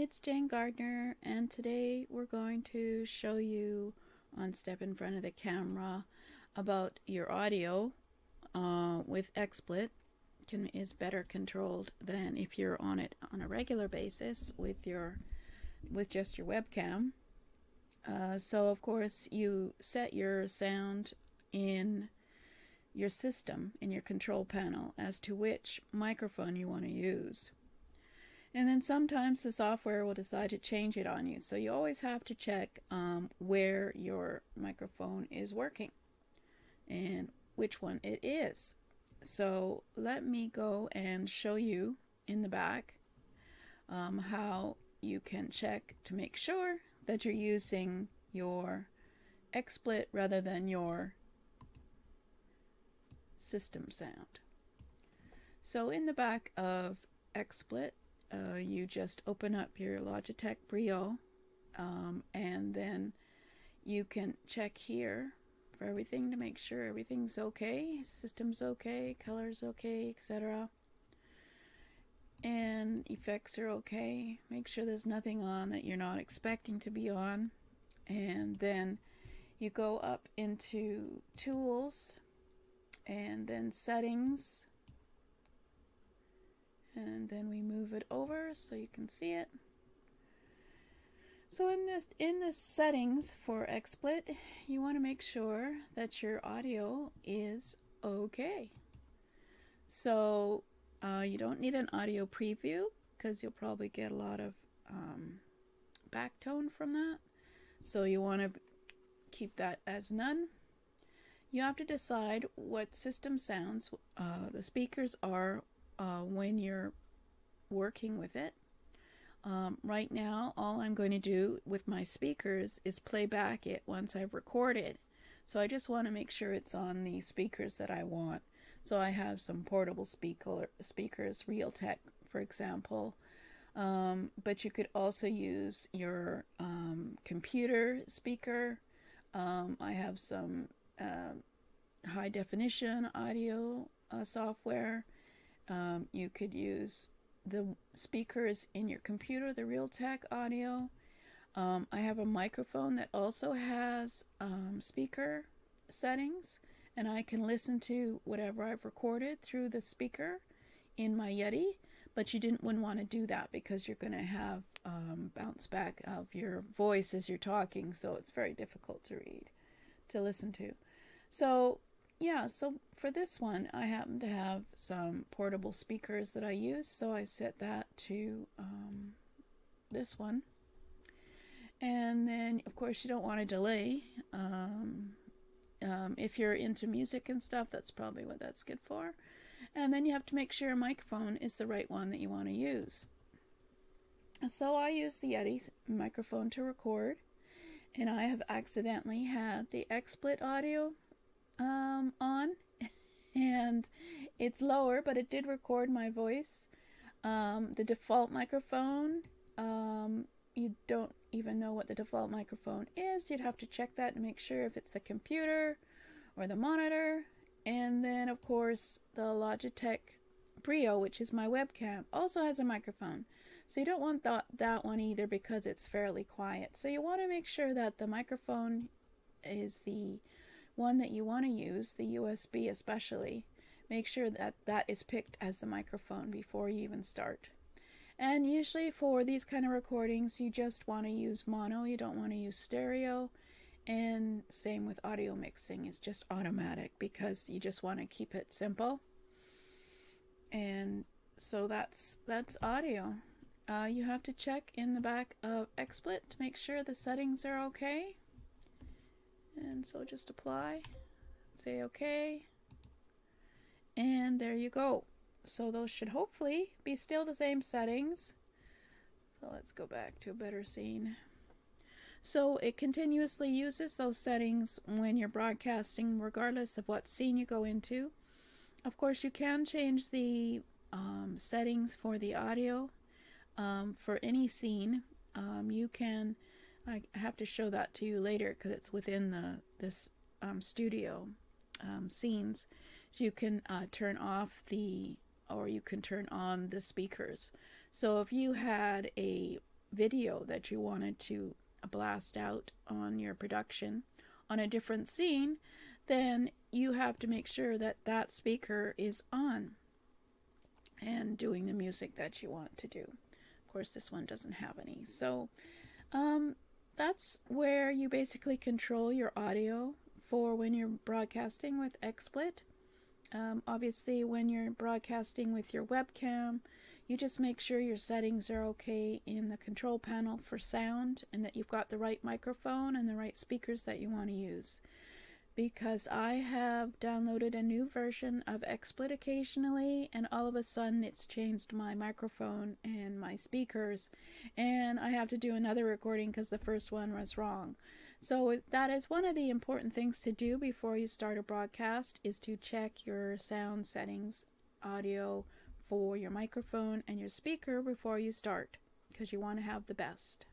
it's Jane Gardner, and today we're going to show you on Step in Front of the Camera about your audio with Xsplit is better controlled than if you're on it on a regular basis with just your webcam. So of course you set your sound in your system, in your control panel, as to which microphone you want to use. And then sometimes the software will decide to change it on you. So you always have to check where your microphone is working and which one it is. So let me go and show you in the back how you can check to make sure that you're using your XSplit rather than your system sound. So in the back of XSplit, you just open up your Logitech Brio and then you can check here for everything to make sure everything's okay, system's okay, color's okay, etc. And effects are okay. Make sure there's nothing on that you're not expecting to be on. And then you go up into Tools and then Settings. And then we move it over so you can see it. So in the settings for XSplit, you want to make sure that your audio is okay. So you don't need an audio preview because you'll probably get a lot of backtone from that. So you want to keep that as none. You have to decide what system sounds the speakers are when you're working with it. Right now, all I'm going to do with my speakers is play back it once I've recorded. So I just want to make sure it's on the speakers that I want. So I have some portable speakers, Realtek, for example. But you could also use your computer speaker. I have some high definition audio software. You could use the speakers in your computer, the Realtek audio. I have a microphone that also has speaker settings, and I can listen to whatever I've recorded through the speaker in my Yeti, but wouldn't want to do that because you're going to have bounce back of your voice as you're talking, so it's very difficult to listen to. So yeah, so for this one, I happen to have some portable speakers that I use, so I set that to this one. And then, of course, you don't want to delay. If you're into music and stuff, that's probably what that's good for. And then you have to make sure your microphone is the right one that you want to use. So I use the Yeti microphone to record, and I have accidentally had the XSplit audio on, and it's lower, but it did record my voice. The default microphone, you don't even know what the default microphone is. You'd have to check that and make sure if it's the computer or the monitor. And then of course the Logitech Brio, which is my webcam, also has a microphone. So you don't want that one either because it's fairly quiet. So you want to make sure that the microphone is the one that you want to use, the USB especially. Make sure that that is picked as the microphone before you even start. And usually for these kind of recordings, you just want to use mono. You don't want to use stereo. And same with audio mixing. It's just automatic because you just want to keep it simple. And so that's audio. You have to check in the back of XSplit to make sure the settings are okay. And so just apply, say okay, and there you go. So those should hopefully be still the same settings. So let's go back to a better scene. So it continuously uses those settings when you're broadcasting, regardless of what scene you go into. Of course, you can change the settings for the audio for any scene. You can. I have to show that to you later because it's within this studio scenes. So you can turn off or you can turn on the speakers. So if you had a video that you wanted to blast out on your production on a different scene, then you have to make sure that that speaker is on and doing the music that you want to do. Of course, this one doesn't have any. So that's where you basically control your audio for when you're broadcasting with Xsplit. Obviously, when you're broadcasting with your webcam, you just make sure your settings are okay in the control panel for sound and that you've got the right microphone and the right speakers that you want to use. Because I have downloaded a new version of Xsplit occasionally, and all of a sudden it's changed my microphone and my speakers, and I have to do another recording because the first one was wrong. So that is one of the important things to do before you start a broadcast, is to check your sound settings, audio for your microphone and your speaker before you start, because you want to have the best.